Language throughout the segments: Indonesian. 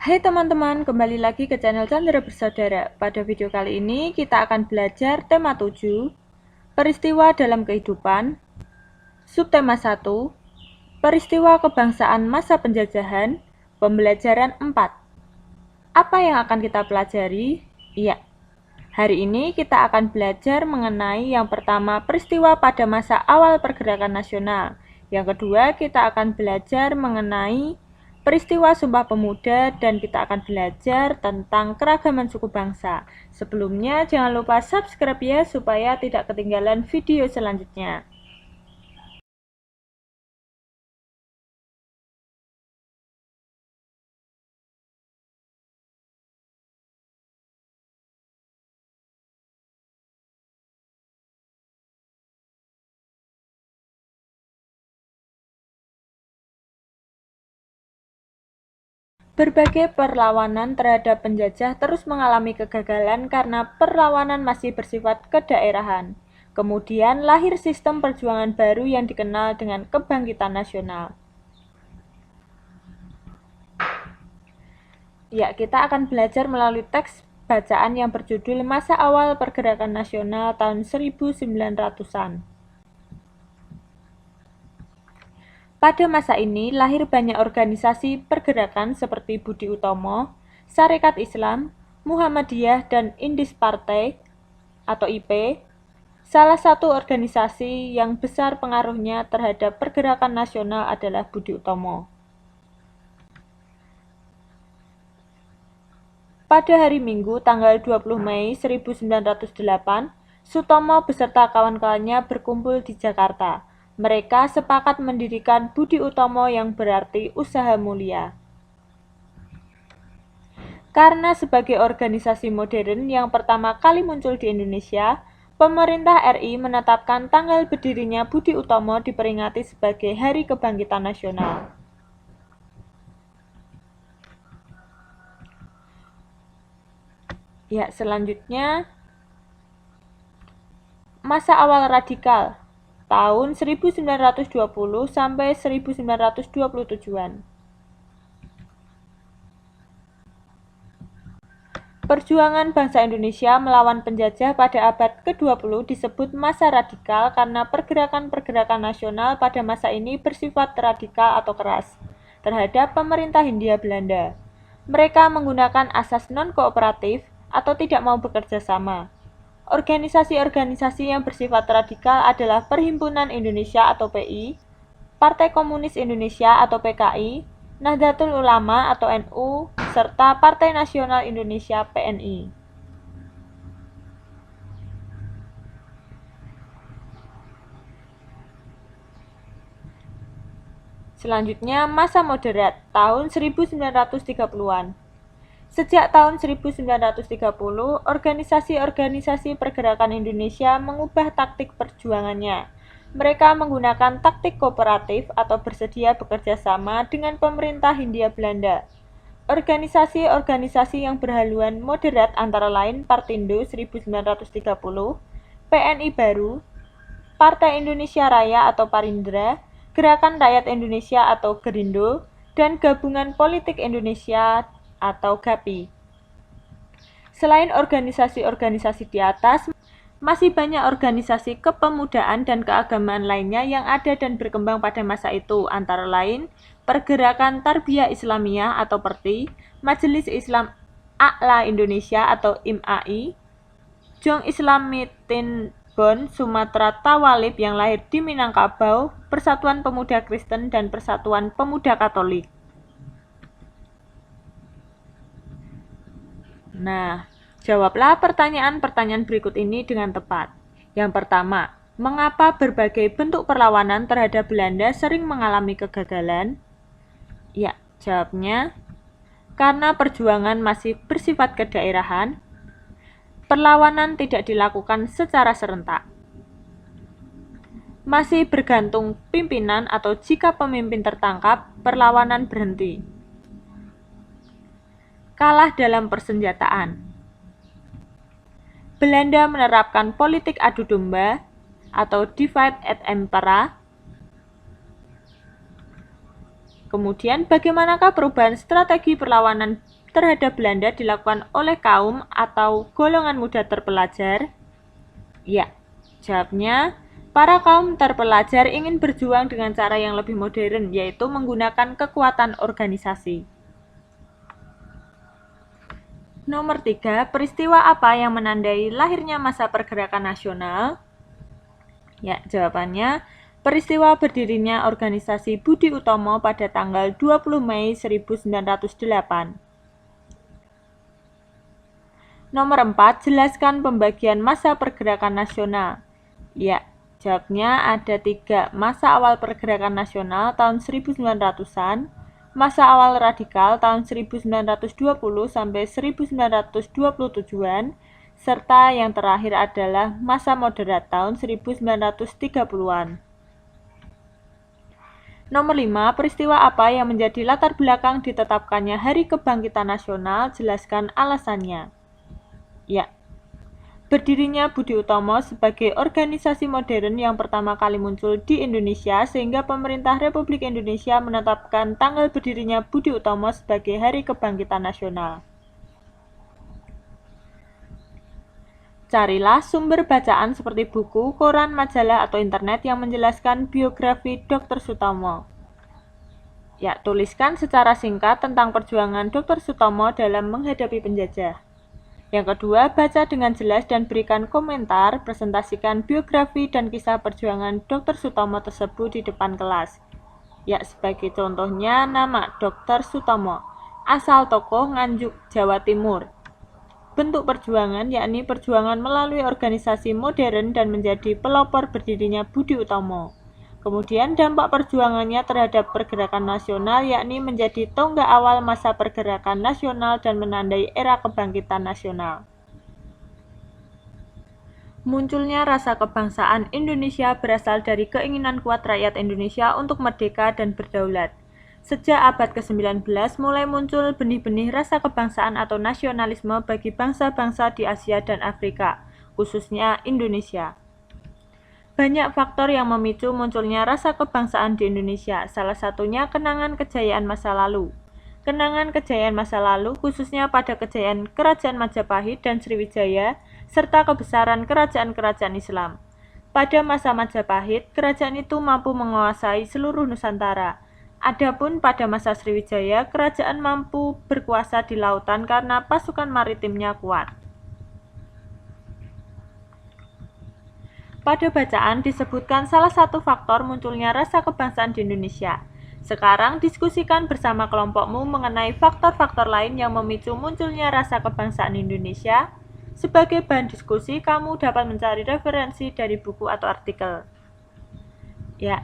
Hai teman-teman, kembali lagi ke channel Chandra Bersaudara. Pada video kali ini kita akan belajar tema 7, peristiwa dalam kehidupan, subtema 1, peristiwa kebangsaan masa penjajahan, pembelajaran 4. Apa yang akan kita pelajari? Iya, hari ini kita akan belajar mengenai yang pertama peristiwa pada masa awal pergerakan nasional. Yang kedua kita akan belajar mengenai peristiwa Sumpah Pemuda dan kita akan belajar tentang keragaman suku bangsa. Sebelumnya jangan lupa subscribe ya supaya tidak ketinggalan video selanjutnya. Berbagai perlawanan terhadap penjajah terus mengalami kegagalan karena perlawanan masih bersifat kedaerahan. Kemudian lahir sistem perjuangan baru yang dikenal dengan kebangkitan nasional. Ya, kita akan belajar melalui teks bacaan yang berjudul Masa Awal Pergerakan Nasional tahun 1900-an. Pada masa ini, lahir banyak organisasi pergerakan seperti Budi Utomo, Sarekat Islam, Muhammadiyah, dan Indis Partai atau IP. Salah satu organisasi yang besar pengaruhnya terhadap pergerakan nasional adalah Budi Utomo. Pada hari Minggu, tanggal 20 Mei 1908, Sutomo beserta kawan-kawannya berkumpul di Jakarta. Mereka sepakat mendirikan Budi Utomo yang berarti usaha mulia. Karena sebagai organisasi modern yang pertama kali muncul di Indonesia, pemerintah RI menetapkan tanggal berdirinya Budi Utomo diperingati sebagai Hari Kebangkitan Nasional. Ya, selanjutnya masa awal radikal tahun 1920 sampai 1927-an. Perjuangan bangsa Indonesia melawan penjajah pada abad ke-20 disebut masa radikal karena pergerakan-pergerakan nasional pada masa ini bersifat radikal atau keras terhadap pemerintah Hindia Belanda. Mereka menggunakan asas non-kooperatif atau tidak mau bekerja sama. Organisasi-organisasi yang bersifat radikal adalah Perhimpunan Indonesia atau PI, Partai Komunis Indonesia atau PKI, Nahdlatul Ulama atau NU, serta Partai Nasional Indonesia PNI. Selanjutnya, masa moderat tahun 1930-an. Sejak tahun 1930, organisasi-organisasi pergerakan Indonesia mengubah taktik perjuangannya. Mereka menggunakan taktik kooperatif atau bersedia bekerja sama dengan pemerintah Hindia Belanda. Organisasi-organisasi yang berhaluan moderat antara lain Partindo 1930, PNI Baru, Partai Indonesia Raya atau Parindra, Gerakan Rakyat Indonesia atau Gerindo, dan Gabungan Politik Indonesia atau GAPI. Selain organisasi-organisasi di atas, masih banyak organisasi kepemudaan dan keagamaan lainnya yang ada dan berkembang pada masa itu, antara lain Pergerakan Tarbiyah Islamiyah atau PERTI, Majelis Islam A'la Indonesia atau IMAI, Jong Islam Mitin Bon Sumatera Tawalib yang lahir di Minangkabau, Persatuan Pemuda Kristen, dan Persatuan Pemuda Katolik. Nah, jawablah pertanyaan-pertanyaan berikut ini dengan tepat. Yang pertama, mengapa berbagai bentuk perlawanan terhadap Belanda sering mengalami kegagalan? Ya, jawabnya, karena perjuangan masih bersifat kedaerahan, perlawanan tidak dilakukan secara serentak. Masih bergantung pimpinan atau jika pemimpin tertangkap, perlawanan berhenti. Kalah dalam persenjataan. Belanda menerapkan politik adu domba atau divide et impera. Kemudian, bagaimanakah perubahan strategi perlawanan terhadap Belanda dilakukan oleh kaum atau golongan muda terpelajar? Ya, jawabnya, para kaum terpelajar ingin berjuang dengan cara yang lebih modern, yaitu menggunakan kekuatan organisasi. Nomor 3, peristiwa apa yang menandai lahirnya masa pergerakan nasional? Ya, jawabannya, peristiwa berdirinya organisasi Budi Utomo pada tanggal 20 Mei 1908. Nomor 4, jelaskan pembagian masa pergerakan nasional. Ya, jawabnya ada 3, masa awal pergerakan nasional tahun 1900-an, masa awal radikal tahun 1920 sampai 1927-an, serta yang terakhir adalah masa moderat tahun 1930-an. Nomor 5, peristiwa apa yang menjadi latar belakang ditetapkannya Hari Kebangkitan Nasional? Jelaskan alasannya. Ya, berdirinya Budi Utomo sebagai organisasi modern yang pertama kali muncul di Indonesia sehingga pemerintah Republik Indonesia menetapkan tanggal berdirinya Budi Utomo sebagai Hari Kebangkitan Nasional. Carilah sumber bacaan seperti buku, koran, majalah, atau internet yang menjelaskan biografi Dr. Sutomo. Ya, tuliskan secara singkat tentang perjuangan Dr. Sutomo dalam menghadapi penjajah. Yang kedua, baca dengan jelas dan berikan komentar, presentasikan biografi dan kisah perjuangan Dr. Sutomo tersebut di depan kelas. Ya, sebagai contohnya, nama Dr. Sutomo, asal tokoh Nganjuk, Jawa Timur. Bentuk perjuangan, yakni perjuangan melalui organisasi modern dan menjadi pelopor berdirinya Budi Utomo. Kemudian dampak perjuangannya terhadap pergerakan nasional, yakni menjadi tonggak awal masa pergerakan nasional dan menandai era kebangkitan nasional. Munculnya rasa kebangsaan Indonesia berasal dari keinginan kuat rakyat Indonesia untuk merdeka dan berdaulat. Sejak abad ke-19 mulai muncul benih-benih rasa kebangsaan atau nasionalisme bagi bangsa-bangsa di Asia dan Afrika, khususnya Indonesia. Banyak faktor yang memicu munculnya rasa kebangsaan di Indonesia, salah satunya kenangan kejayaan masa lalu. Kenangan kejayaan masa lalu, khususnya pada kejayaan Kerajaan Majapahit dan Sriwijaya, serta kebesaran kerajaan-kerajaan Islam. Pada masa Majapahit, kerajaan itu mampu menguasai seluruh Nusantara. Adapun pada masa Sriwijaya, kerajaan mampu berkuasa di lautan karena pasukan maritimnya kuat. Pada bacaan disebutkan salah satu faktor munculnya rasa kebangsaan di Indonesia. Sekarang diskusikan bersama kelompokmu mengenai faktor-faktor lain yang memicu munculnya rasa kebangsaan Indonesia. Sebagai bahan diskusi, kamu dapat mencari referensi dari buku atau artikel. Ya.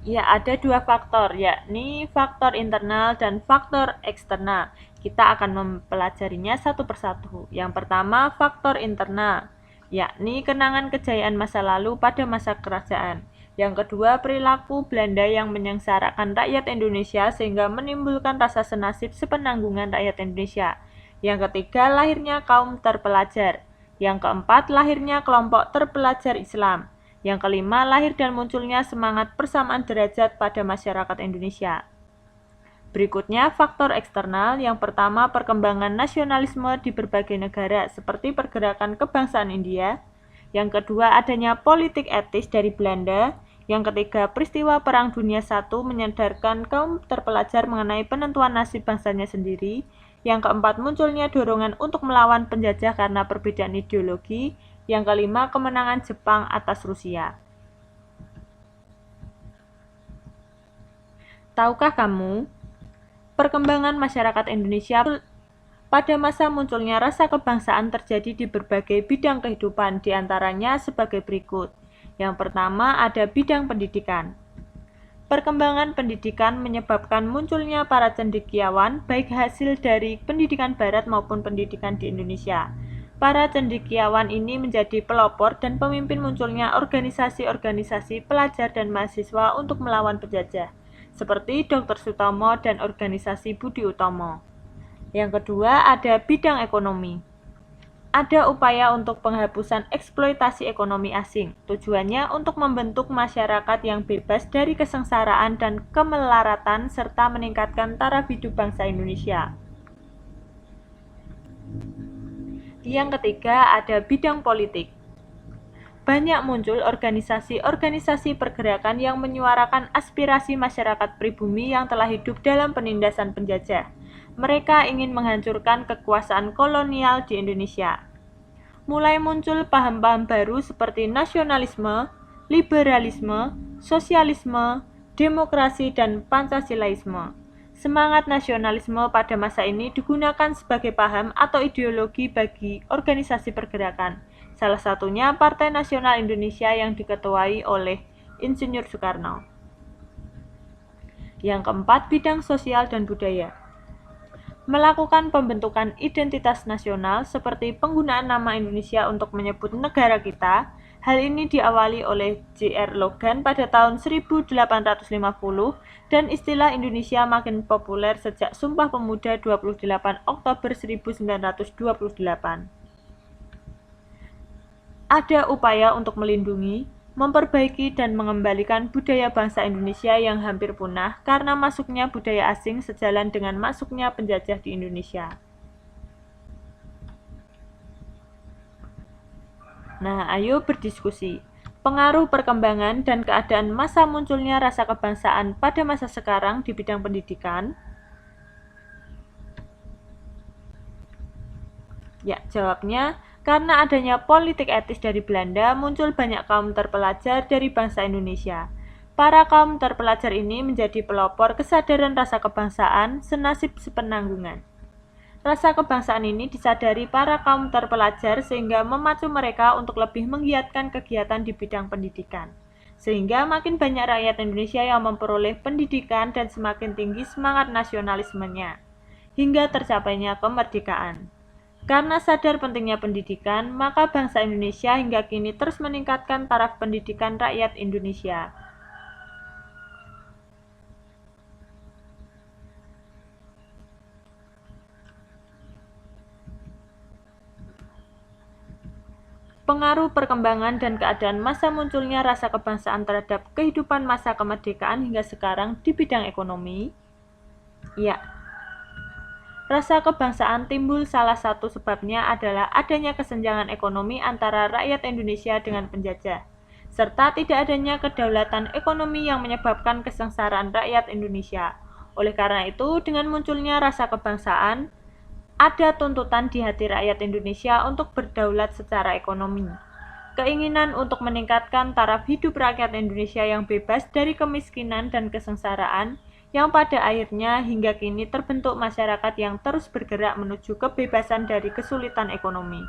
Ya, ada 2 faktor, yakni faktor internal dan faktor eksternal. Kita akan mempelajarinya satu persatu. Yang pertama, faktor internal, yakni kenangan kejayaan masa lalu pada masa kerajaan. Yang kedua, perilaku Belanda yang menyengsarakan rakyat Indonesia sehingga menimbulkan rasa senasib sepenanggungan rakyat Indonesia. Yang ketiga, lahirnya kaum terpelajar. Yang keempat, lahirnya kelompok terpelajar Islam. Yang kelima, lahir dan munculnya semangat persamaan derajat pada masyarakat Indonesia. Berikutnya, faktor eksternal. Yang pertama, perkembangan nasionalisme di berbagai negara, seperti pergerakan kebangsaan India. Yang kedua, adanya politik etis dari Belanda. Yang ketiga, peristiwa Perang Dunia I menyadarkan kaum terpelajar mengenai penentuan nasib bangsanya sendiri. Yang keempat, munculnya dorongan untuk melawan penjajah karena perbedaan ideologi. Yang kelima, kemenangan Jepang atas Rusia. Tahukah kamu, perkembangan masyarakat Indonesia pada masa munculnya rasa kebangsaan terjadi di berbagai bidang kehidupan, diantaranya sebagai berikut. Yang pertama, ada bidang pendidikan. Perkembangan pendidikan menyebabkan munculnya para cendekiawan, baik hasil dari pendidikan barat maupun pendidikan di Indonesia. Para cendekiawan ini menjadi pelopor dan pemimpin munculnya organisasi-organisasi pelajar dan mahasiswa untuk melawan penjajah, seperti Dr. Sutomo dan organisasi Budi Utomo. Yang kedua, ada bidang ekonomi. Ada upaya untuk penghapusan eksploitasi ekonomi asing. Tujuannya untuk membentuk masyarakat yang bebas dari kesengsaraan dan kemelaratan serta meningkatkan taraf hidup bangsa Indonesia. Yang ketiga, ada bidang politik. Banyak muncul organisasi-organisasi pergerakan yang menyuarakan aspirasi masyarakat pribumi yang telah hidup dalam penindasan penjajah. Mereka ingin menghancurkan kekuasaan kolonial di Indonesia. Mulai muncul paham-paham baru seperti nasionalisme, liberalisme, sosialisme, demokrasi, dan Pancasilais-me. Semangat nasionalisme pada masa ini digunakan sebagai paham atau ideologi bagi organisasi pergerakan. Salah satunya Partai Nasional Indonesia yang diketuai oleh Insinyur Soekarno. Yang keempat, bidang sosial dan budaya. Melakukan pembentukan identitas nasional seperti penggunaan nama Indonesia untuk menyebut negara kita. Hal ini diawali oleh J.R. Logan pada tahun 1850 dan istilah Indonesia makin populer sejak Sumpah Pemuda 28 Oktober 1928. Ada upaya untuk melindungi, memperbaiki dan mengembalikan budaya bangsa Indonesia yang hampir punah karena masuknya budaya asing sejalan dengan masuknya penjajah di Indonesia. Nah, ayo berdiskusi. Pengaruh perkembangan dan keadaan masa munculnya rasa kebangsaan pada masa sekarang di bidang pendidikan. Ya, jawabnya, karena adanya politik etis dari Belanda, muncul banyak kaum terpelajar dari bangsa Indonesia. Para kaum terpelajar ini menjadi pelopor kesadaran rasa kebangsaan senasib sepenanggungan. Rasa kebangsaan ini disadari para kaum terpelajar sehingga memacu mereka untuk lebih menggiatkan kegiatan di bidang pendidikan. Sehingga makin banyak rakyat Indonesia yang memperoleh pendidikan dan semakin tinggi semangat nasionalismenya, hingga tercapainya kemerdekaan. Karena sadar pentingnya pendidikan, maka bangsa Indonesia hingga kini terus meningkatkan taraf pendidikan rakyat Indonesia. Pengaruh perkembangan dan keadaan masa munculnya rasa kebangsaan terhadap kehidupan masa kemerdekaan hingga sekarang di bidang ekonomi. Ya, rasa kebangsaan timbul salah satu sebabnya adalah adanya kesenjangan ekonomi antara rakyat Indonesia dengan penjajah, serta tidak adanya kedaulatan ekonomi yang menyebabkan kesengsaraan rakyat Indonesia. Oleh karena itu, dengan munculnya rasa kebangsaan, ada tuntutan di hati rakyat Indonesia untuk berdaulat secara ekonomi. Keinginan untuk meningkatkan taraf hidup rakyat Indonesia yang bebas dari kemiskinan dan kesengsaraan, yang pada akhirnya hingga kini terbentuk masyarakat yang terus bergerak menuju kebebasan dari kesulitan ekonomi.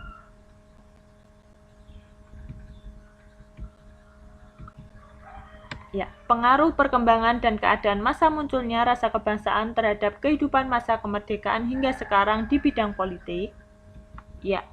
Ya, pengaruh perkembangan dan keadaan masa munculnya rasa kebangsaan terhadap kehidupan masa kemerdekaan hingga sekarang di bidang politik. Ya,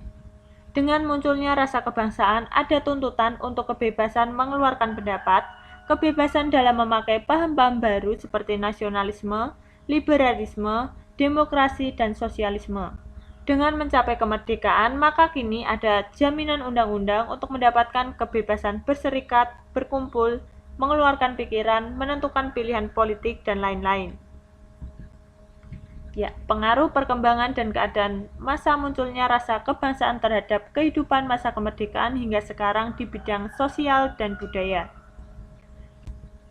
dengan munculnya rasa kebangsaan ada tuntutan untuk kebebasan mengeluarkan pendapat, kebebasan dalam memakai paham-paham baru seperti nasionalisme, liberalisme, demokrasi, dan sosialisme. Dengan mencapai kemerdekaan, maka kini ada jaminan undang-undang untuk mendapatkan kebebasan berserikat, berkumpul, mengeluarkan pikiran, menentukan pilihan politik, dan lain-lain. Ya, pengaruh perkembangan dan keadaan masa munculnya rasa kebangsaan terhadap kehidupan masa kemerdekaan hingga sekarang di bidang sosial dan budaya.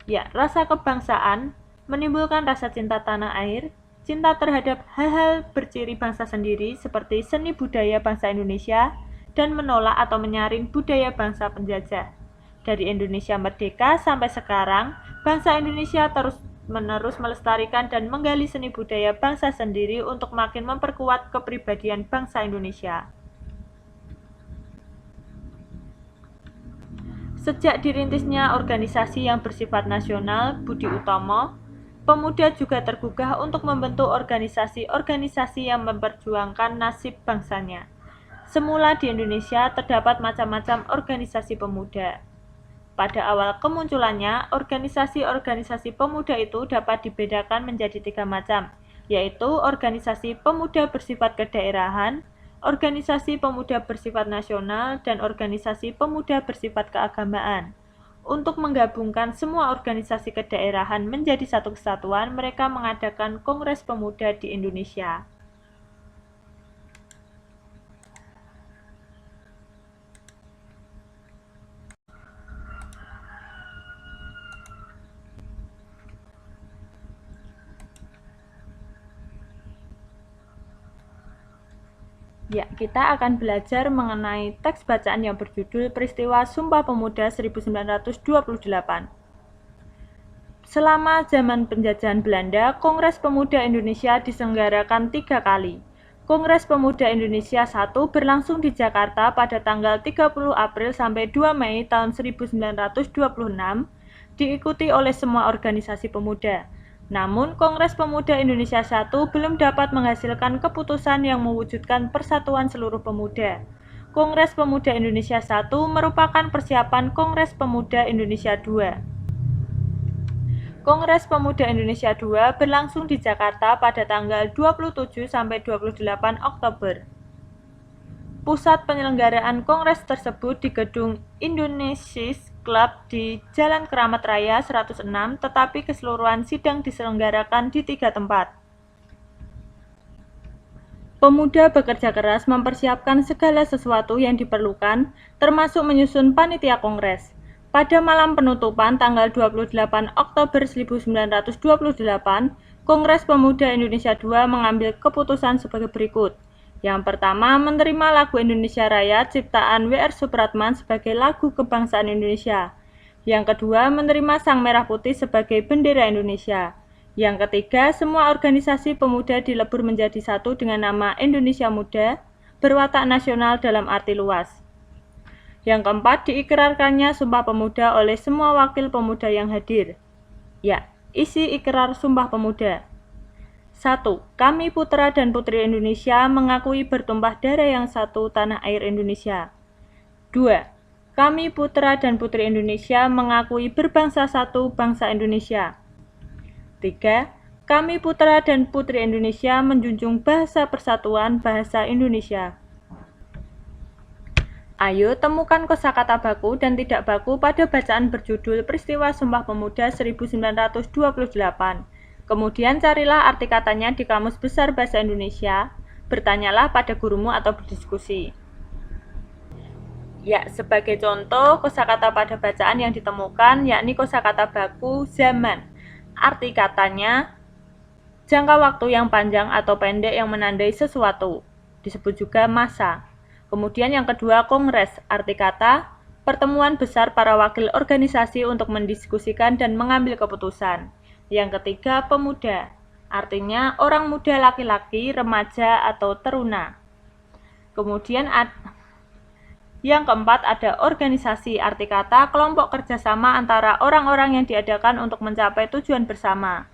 Ya, rasa kebangsaan menimbulkan rasa cinta tanah air, cinta terhadap hal-hal berciri bangsa sendiri seperti seni budaya bangsa Indonesia, dan menolak atau menyaring budaya bangsa penjajah. Dari Indonesia merdeka sampai sekarang, bangsa Indonesia terus-menerus melestarikan dan menggali seni budaya bangsa sendiri untuk makin memperkuat kepribadian bangsa Indonesia. Sejak dirintisnya organisasi yang bersifat nasional, Budi Utomo, pemuda juga tergugah untuk membentuk organisasi-organisasi yang memperjuangkan nasib bangsanya. Semula di Indonesia terdapat macam-macam organisasi pemuda. Pada awal kemunculannya, organisasi-organisasi pemuda itu dapat dibedakan menjadi 3 macam, yaitu organisasi pemuda bersifat kedaerahan, organisasi pemuda bersifat nasional, dan organisasi pemuda bersifat keagamaan. Untuk menggabungkan semua organisasi kedaerahan menjadi satu kesatuan, mereka mengadakan Kongres Pemuda di Indonesia. Ya, kita akan belajar mengenai teks bacaan yang berjudul Peristiwa Sumpah Pemuda 1928. Selama zaman penjajahan Belanda, Kongres Pemuda Indonesia diselenggarakan 3 kali. Kongres Pemuda Indonesia I berlangsung di Jakarta pada tanggal 30 April sampai 2 Mei tahun 1926, diikuti oleh semua organisasi pemuda. Namun, Kongres Pemuda Indonesia I belum dapat menghasilkan keputusan yang mewujudkan persatuan seluruh pemuda. Kongres Pemuda Indonesia I merupakan persiapan Kongres Pemuda Indonesia II. Kongres Pemuda Indonesia II berlangsung di Jakarta pada tanggal 27 sampai 28 Oktober. Pusat penyelenggaraan kongres tersebut di gedung Indonesia's Club di Jalan Keramat Raya 106, tetapi keseluruhan sidang diselenggarakan di 3 tempat. Pemuda bekerja keras mempersiapkan segala sesuatu yang diperlukan, termasuk menyusun panitia kongres. Pada malam penutupan tanggal 28 Oktober 1928, Kongres Pemuda Indonesia II mengambil keputusan sebagai berikut. Yang pertama, menerima lagu Indonesia Raya ciptaan W.R. Supratman sebagai lagu kebangsaan Indonesia. Yang kedua, menerima Sang Merah Putih sebagai bendera Indonesia. Yang ketiga, semua organisasi pemuda dilebur menjadi satu dengan nama Indonesia Muda, berwatak nasional dalam arti luas. Yang keempat, diikrarkannya Sumpah Pemuda oleh semua wakil pemuda yang hadir. Ya, isi ikrar Sumpah Pemuda. 1. Kami putra dan putri Indonesia mengakui bertumpah darah yang satu tanah air Indonesia. 2. Kami putra dan putri Indonesia mengakui berbangsa satu bangsa Indonesia. 3. Kami putra dan putri Indonesia menjunjung bahasa persatuan bahasa Indonesia. Ayo temukan kosakata baku dan tidak baku pada bacaan berjudul Peristiwa Sumpah Pemuda 1928. Kemudian carilah arti katanya di Kamus Besar Bahasa Indonesia. Bertanyalah pada gurumu atau berdiskusi. Ya, sebagai contoh kosakata pada bacaan yang ditemukan yakni kosakata baku zaman. Arti katanya jangka waktu yang panjang atau pendek yang menandai sesuatu. Disebut juga masa. Kemudian yang kedua, kongres. Arti kata pertemuan besar para wakil organisasi untuk mendiskusikan dan mengambil keputusan. Yang ketiga, pemuda. Artinya orang muda laki-laki, remaja, atau teruna. Kemudian yang keempat ada organisasi. Arti kata kelompok kerjasama antara orang-orang yang diadakan untuk mencapai tujuan bersama.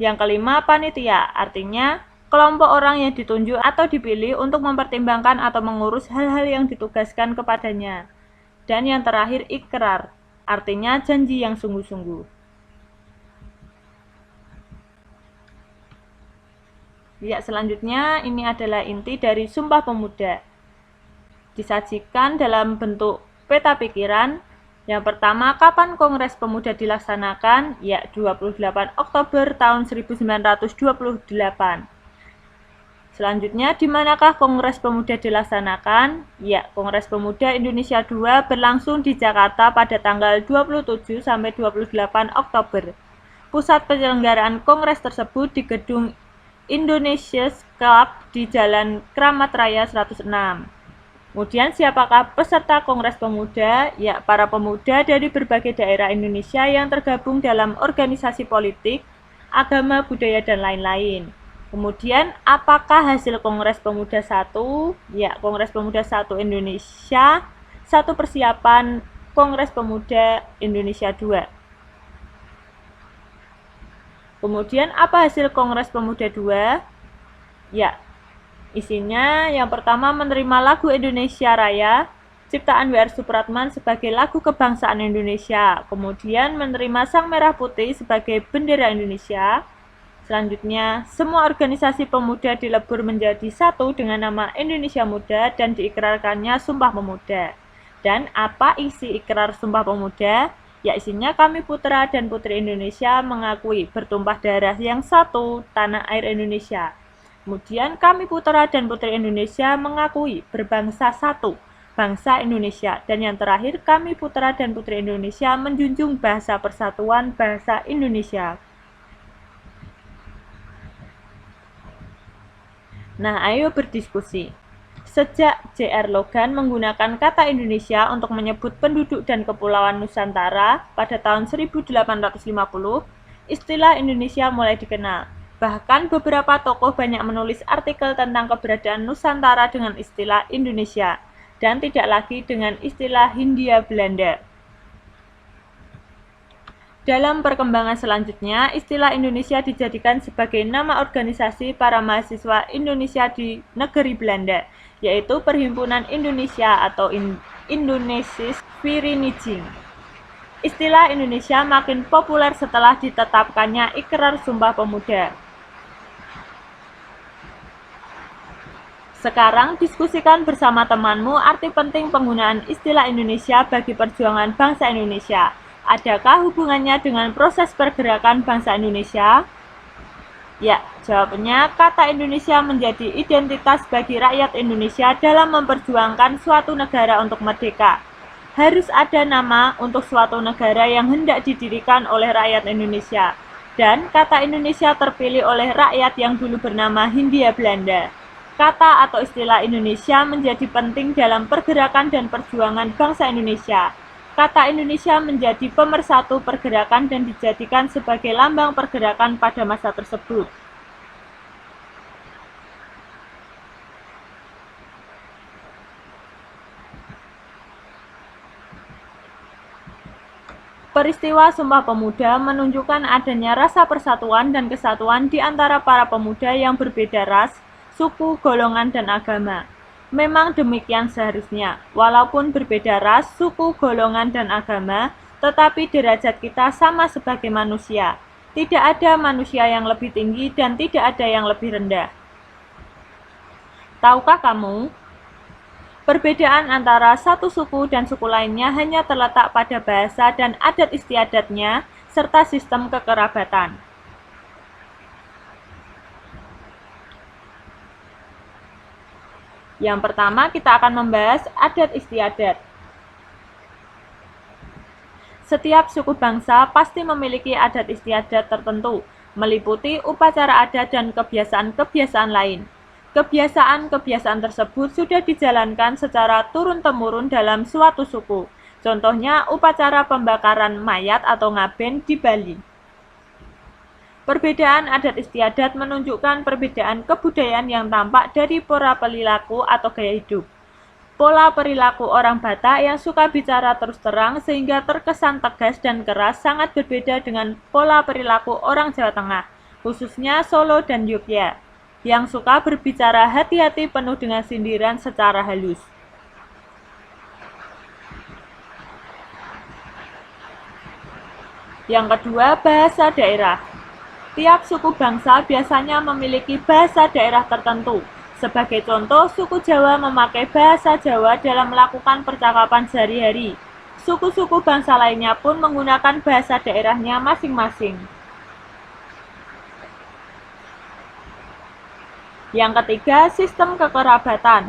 Yang kelima, panitia. Artinya kelompok orang yang ditunjuk atau dipilih untuk mempertimbangkan atau mengurus hal-hal yang ditugaskan kepadanya. Dan yang terakhir, ikrar. Artinya janji yang sungguh-sungguh. Ya, selanjutnya ini adalah inti dari Sumpah Pemuda. Disajikan dalam bentuk peta pikiran. Yang pertama, kapan Kongres Pemuda dilaksanakan? Ya, 28 Oktober tahun 1928. Selanjutnya, di manakah Kongres Pemuda dilaksanakan? Ya, Kongres Pemuda Indonesia II berlangsung di Jakarta pada tanggal 27 sampai 28 Oktober. Pusat penyelenggaraan kongres tersebut di gedung Indonesia's Club di Jalan Keramat Raya 106. Kemudian siapakah peserta Kongres Pemuda? Ya, para pemuda dari berbagai daerah Indonesia yang tergabung dalam organisasi politik, agama, budaya, dan lain-lain. Kemudian, apakah hasil Kongres Pemuda 1? Ya, Kongres Pemuda 1 Indonesia, satu persiapan Kongres Pemuda Indonesia 2. Kemudian apa hasil Kongres Pemuda 2? Ya, isinya yang pertama menerima lagu Indonesia Raya ciptaan W.R. Supratman sebagai lagu kebangsaan Indonesia. Kemudian menerima Sang Merah Putih sebagai bendera Indonesia. Selanjutnya, semua organisasi pemuda dilebur menjadi satu dengan nama Indonesia Muda dan diikrarkannya Sumpah Pemuda. Dan apa isi ikrar Sumpah Pemuda? Ya, isinya kami putra dan putri Indonesia mengakui bertumpah darah yang satu tanah air Indonesia. Kemudian kami putra dan putri Indonesia mengakui berbangsa satu, bangsa Indonesia. Dan yang terakhir, kami putra dan putri Indonesia menjunjung bahasa persatuan bahasa Indonesia. Nah, ayo berdiskusi. Sejak J.R. Logan menggunakan kata Indonesia untuk menyebut penduduk dan kepulauan Nusantara pada tahun 1850, istilah Indonesia mulai dikenal. Bahkan beberapa tokoh banyak menulis artikel tentang keberadaan Nusantara dengan istilah Indonesia, dan tidak lagi dengan istilah Hindia Belanda. Dalam perkembangan selanjutnya, istilah Indonesia dijadikan sebagai nama organisasi para mahasiswa Indonesia di negeri Belanda, yaitu Perhimpunan Indonesia atau Indonesisch Vereniging. Istilah Indonesia makin populer setelah ditetapkannya Ikrar Sumpah Pemuda. Sekarang diskusikan bersama temanmu arti penting penggunaan istilah Indonesia bagi perjuangan bangsa Indonesia. Adakah hubungannya dengan proses pergerakan bangsa Indonesia? Ya, jawabannya kata Indonesia menjadi identitas bagi rakyat Indonesia dalam memperjuangkan suatu negara untuk merdeka. Harus ada nama untuk suatu negara yang hendak didirikan oleh rakyat Indonesia. Dan kata Indonesia terpilih oleh rakyat yang dulu bernama Hindia Belanda. Kata atau istilah Indonesia menjadi penting dalam pergerakan dan perjuangan bangsa Indonesia. Kata Indonesia menjadi pemersatu pergerakan dan dijadikan sebagai lambang pergerakan pada masa tersebut. Peristiwa Sumpah Pemuda menunjukkan adanya rasa persatuan dan kesatuan di antara para pemuda yang berbeda ras, suku, golongan, dan agama. Memang demikian seharusnya, walaupun berbeda ras, suku, golongan, dan agama, tetapi derajat kita sama sebagai manusia. Tidak ada manusia yang lebih tinggi dan tidak ada yang lebih rendah. Tahukah kamu, perbedaan antara satu suku dan suku lainnya hanya terletak pada bahasa dan adat istiadatnya, serta sistem kekerabatan. Yang pertama, kita akan membahas adat istiadat. Setiap suku bangsa pasti memiliki adat istiadat tertentu, meliputi upacara adat dan kebiasaan-kebiasaan lain. Kebiasaan-kebiasaan tersebut sudah dijalankan secara turun-temurun dalam suatu suku. Contohnya, upacara pembakaran mayat atau ngaben di Bali. Perbedaan adat istiadat menunjukkan perbedaan kebudayaan yang tampak dari pola perilaku atau gaya hidup. Pola perilaku orang Batak yang suka bicara terus terang sehingga terkesan tegas dan keras sangat berbeda dengan pola perilaku orang Jawa Tengah, khususnya Solo dan Yogyakarta, yang suka berbicara hati-hati penuh dengan sindiran secara halus. Yang kedua, bahasa daerah. Tiap suku bangsa biasanya memiliki bahasa daerah tertentu. Sebagai contoh, suku Jawa memakai bahasa Jawa dalam melakukan percakapan sehari-hari. Suku-suku bangsa lainnya pun menggunakan bahasa daerahnya masing-masing. Yang ketiga, sistem kekerabatan.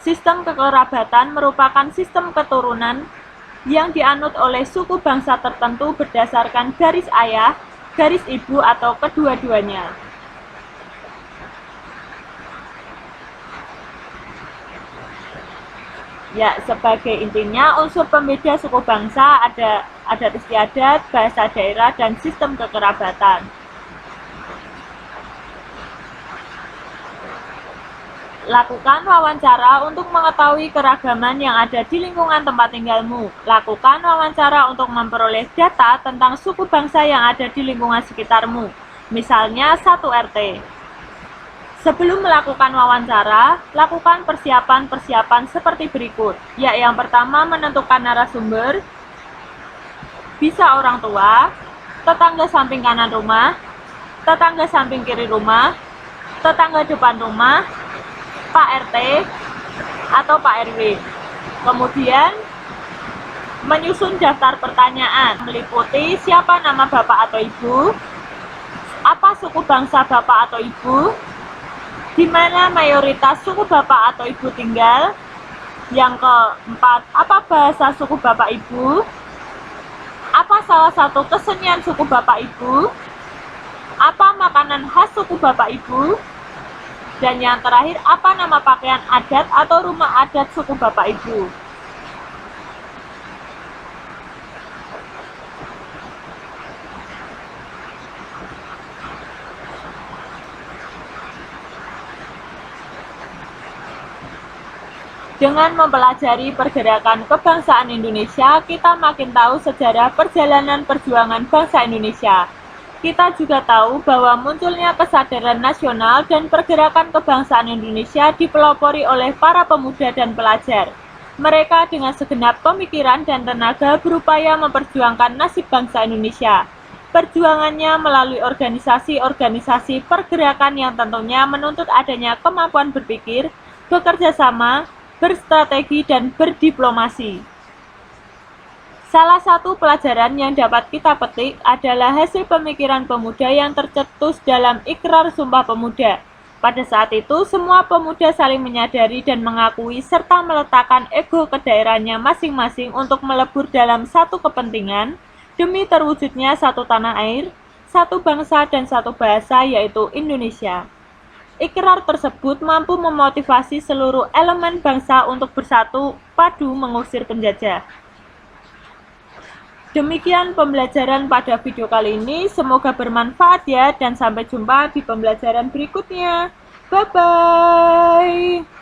Sistem kekerabatan merupakan sistem keturunan yang dianut oleh suku bangsa tertentu berdasarkan garis ayah, garis ibu, atau kedua-duanya. Ya, sebagai intinya, unsur pembeda suku bangsa ada adat istiadat, bahasa daerah, dan sistem kekerabatan. Lakukan wawancara untuk mengetahui keragaman yang ada di lingkungan tempat tinggalmu. Lakukan wawancara untuk memperoleh data tentang suku bangsa yang ada di lingkungan sekitarmu. Misalnya 1 RT. Sebelum melakukan wawancara, lakukan persiapan-persiapan seperti berikut. Ya, yang pertama menentukan narasumber, bisa orang tua, tetangga samping kanan rumah, tetangga samping kiri rumah, tetangga depan rumah, Pak RT, atau Pak RW. Kemudian menyusun daftar pertanyaan meliputi siapa nama bapak atau ibu, apa suku bangsa bapak atau ibu, di mana mayoritas suku bapak atau ibu tinggal, yang keempat, apa bahasa suku bapak ibu, apa salah satu kesenian suku bapak ibu, apa makanan khas suku bapak ibu, dan yang terakhir, apa nama pakaian adat atau rumah adat suku bapak ibu. Dengan mempelajari pergerakan kebangsaan Indonesia, kita makin tahu sejarah perjalanan perjuangan bangsa Indonesia. Kita juga tahu bahwa munculnya kesadaran nasional dan pergerakan kebangsaan Indonesia dipelopori oleh para pemuda dan pelajar. Mereka dengan segenap pemikiran dan tenaga berupaya memperjuangkan nasib bangsa Indonesia. Perjuangannya melalui organisasi-organisasi pergerakan yang tentunya menuntut adanya kemampuan berpikir, bekerja sama, berstrategi, dan berdiplomasi. Salah satu pelajaran yang dapat kita petik adalah hasil pemikiran pemuda yang tercetus dalam Ikrar Sumpah Pemuda. Pada saat itu, semua pemuda saling menyadari dan mengakui serta meletakkan ego ke daerahnya masing-masing untuk melebur dalam satu kepentingan demi terwujudnya satu tanah air, satu bangsa, dan satu bahasa, yaitu Indonesia. Ikrar tersebut mampu memotivasi seluruh elemen bangsa untuk bersatu padu mengusir penjajah. Demikian pembelajaran pada video kali ini, semoga bermanfaat ya, dan sampai jumpa di pembelajaran berikutnya. Bye-bye.